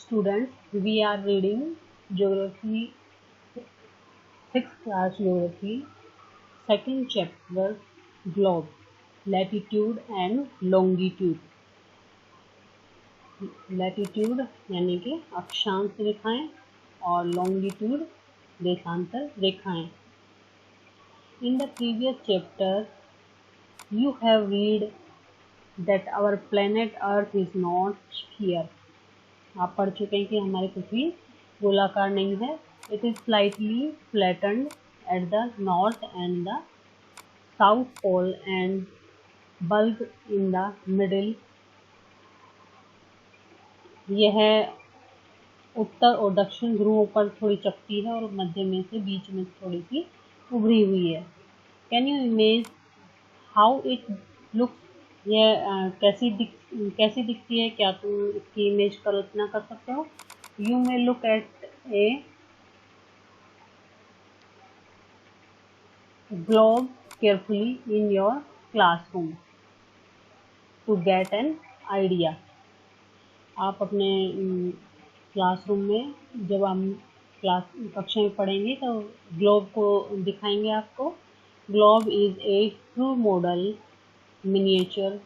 Students, we are reading Geography, 6th class Geography, second chapter, Globe, Latitude and Longitude. Latitude यानी कि अक्षांश रेखाएं और longitude देशांतर रेखाएं. In the previous chapter, you have read that our planet Earth is not sphere. आप पढ़ चुके हैं कि हमारी पृथ्वी गोलाकार नहीं है. It is slightly flattened at the north and the south pole and bulge in the middle. यह उत्तर और दक्षिण ध्रुवों पर थोड़ी चपटी है और मध्य में से बीच में थोड़ी सी उभरी हुई है. Can you image how it looks? यह कैसी दिखती है? क्या तुम इसकी इमेज कल्पना कर सकते हो? You may look at A globe carefully in your classroom to get an idea. आप अपने क्लासरूम में जब हम कक्षा में पढ़ेंगे तो ग्लोब को दिखाएंगे आपको. Globe is a true model miniature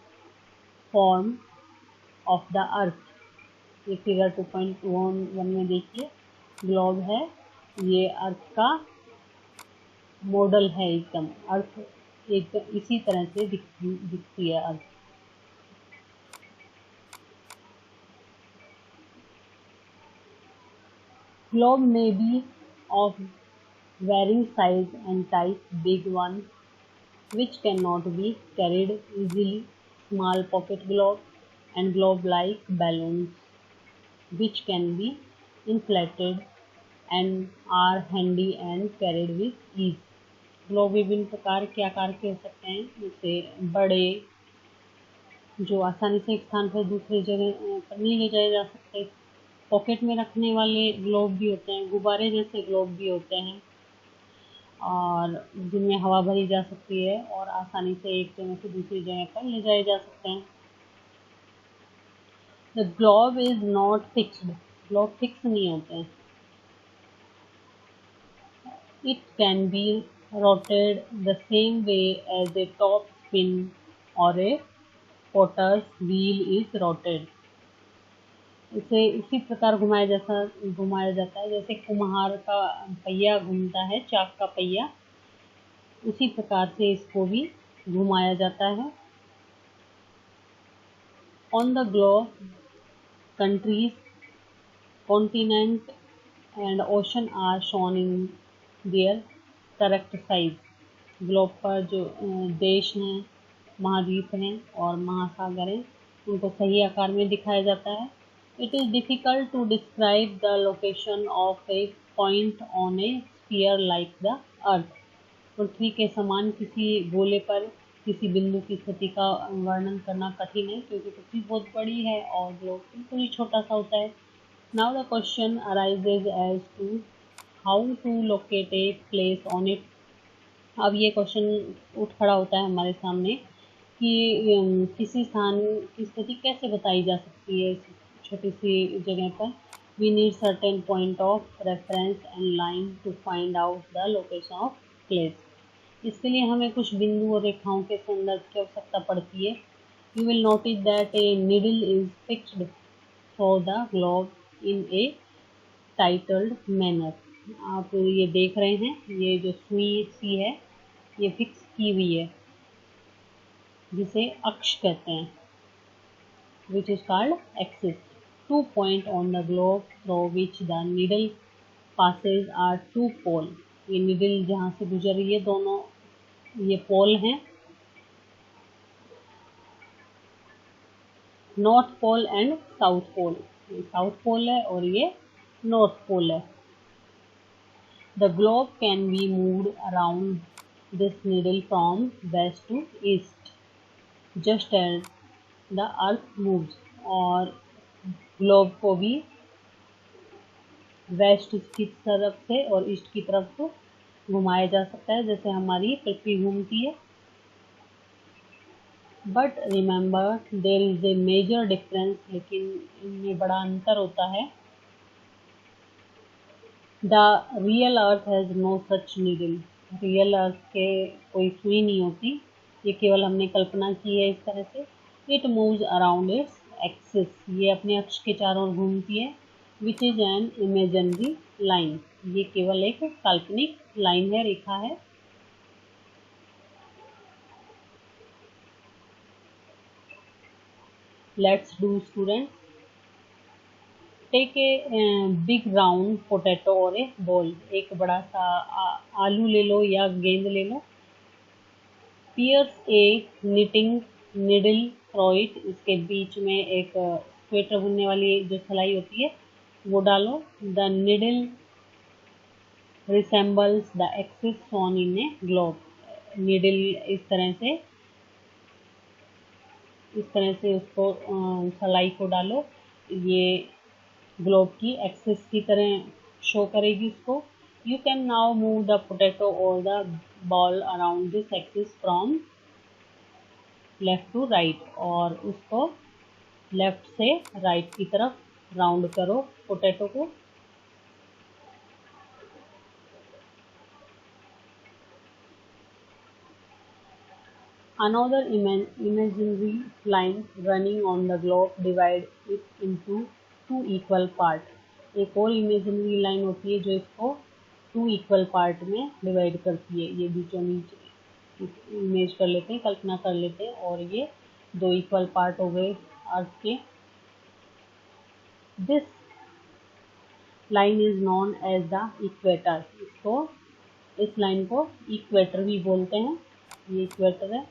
form of the earth. ये फिगर 2.1 में देखिए, ग्लोब है, ये अर्थ का मॉडल है. एकदम अर्थ एकदम इसी तरह से दिखती है अर्थ. Globe may be of varying size and type. Big one which cannot be carried easily, small pocket globe, and globe-like balloons which can be inflated and are handy and carried with ease. Globe विभिन्न प्रकार के आकार के हो सकते हैं, जैसे बड़े जो आसानी से एक स्थान पर दूसरी जगह पर नहीं ले जाए जा सकते. पॉकेट में रखने वाले ग्लोब भी होते हैं, गुब्बारे जैसे ग्लोब भी होते हैं और जिनमें हवा भरी जा सकती है और आसानी से एक जगह से दूसरी जगह पर ले जाए जा सकते हैं. The globe is not fixed. Globe fix नहीं होते हैं. It can be rotated the same way as a top spin or a potter's wheel is rotated. इसे इसी प्रकार घुमाया जाता है जैसे कुम्हार का पहिया घूमता है, चाक का पहिया, उसी प्रकार से इसको भी घुमाया जाता है. On the globe, countries, continent and ocean are shown in their correct size. Globe पर जो देश हैं, महाद्वीप हैं और महासागर हैं, उनको सही आकार में दिखाया जाता है. It is difficult to describe the location of a point on a sphere like the earth. पृथ्वी के समान किसी गोले पर किसी बिंदु की स्थिति का वर्णन करना कठिन है, क्योंकि पृथ्वी बहुत बड़ी है और ग्लोब बिल्कुल ही छोटा सा होता है. Now the question arises as to how to locate a place on it. अब ये क्वेश्चन उठ खड़ा होता है हमारे सामने कि किसी स्थान की स्थिति कैसे बताई जा सकती है छोटी सी जगह पर. We need certain point of reference and line to find out the location of place. इसके लिए हमें कुछ बिंदु और रेखाओं के संदर्भ की आवश्यकता पड़ती है. You will notice that A needle is fixed for the globe in A titled manner. आप ये देख रहे हैं, ये जो सुई सी है ये फिक्स की हुई है, जिसे अक्ष कहते हैं, which is called axis. 2 point on the globe through which the needle passes are 2 pole. ये नीडल जहाँ से गुजर रही है, दोनों ये पोल हैं, north pole and south pole. ये साउथ पोल है और ये नॉर्थ पोल है. The globe can be moved around this needle from west to east, just as the earth moves. और ग्लोब को भी वेस्ट की तरफ से और ईस्ट की तरफ से घुमाया जा सकता है, जैसे हमारी पृथ्वी घूमती है. But remember there is a major difference. लेकिन इनमें बड़ा अंतर होता है. The real earth has no such needle. Real earth के कोई सुई नहीं होती, ये केवल हमने कल्पना की है इस तरह से। It moves around its axis, ये अपने अक्ष के चारों ओर घूमती है। Which is an imaginary line, ये केवल एक काल्पनिक लाइन है, रेखा है। Let's do student. Take a big round potato और ए बॉल, एक बड़ा सा आलू ले लो या गेंद ले लो। Pierce a knitting needle throw it, इसके बीच में एक स्वेटर बुनने वाली जो सिलाई होती है वो डालो। The needle resembles the axis shown in A globe, needle इस तरह से उसको सिलाई को डालो, ये ग्लोब की एक्सिस की तरह शो करेगी उसको। You can now move the potato और the ball around this axis from left to right, और उसको लेफ्ट से राइट की तरफ राउंड करो पोटैटो को। Another imaginary line running on the globe divide it into two equal part, एक और इमेजिनरी लाइन होती है जो इसको टू इक्वल पार्ट में डिवाइड करती है। ये बीचों बीच इमेज कर लेते हैं, कल्पना कर लेते हैं, और ये दो इक्वल पार्ट हो गए अर्थ के। This line is known as the equator, इस लाइन को इक्वेटर भी बोलते हैं, ये इक्वेटर है।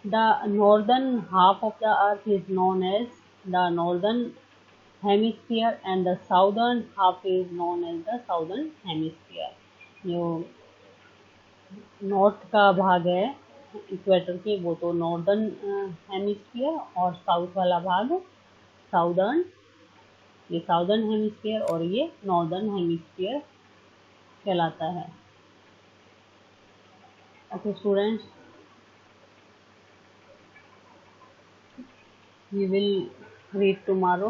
The northern half of the earth is known as the northern hemisphere and the southern half is known as the southern hemisphere। जो north का भाग है इक्वेटर के वो तो नॉर्दर्न हेमिस्फीयर, और साउथ वाला भाग साउदर्न, ये साउदर्न हेमिस्फीयर और ये नॉर्दर्न हेमिस्फीयर कहलाता है। Okay students, we will read tomorrow।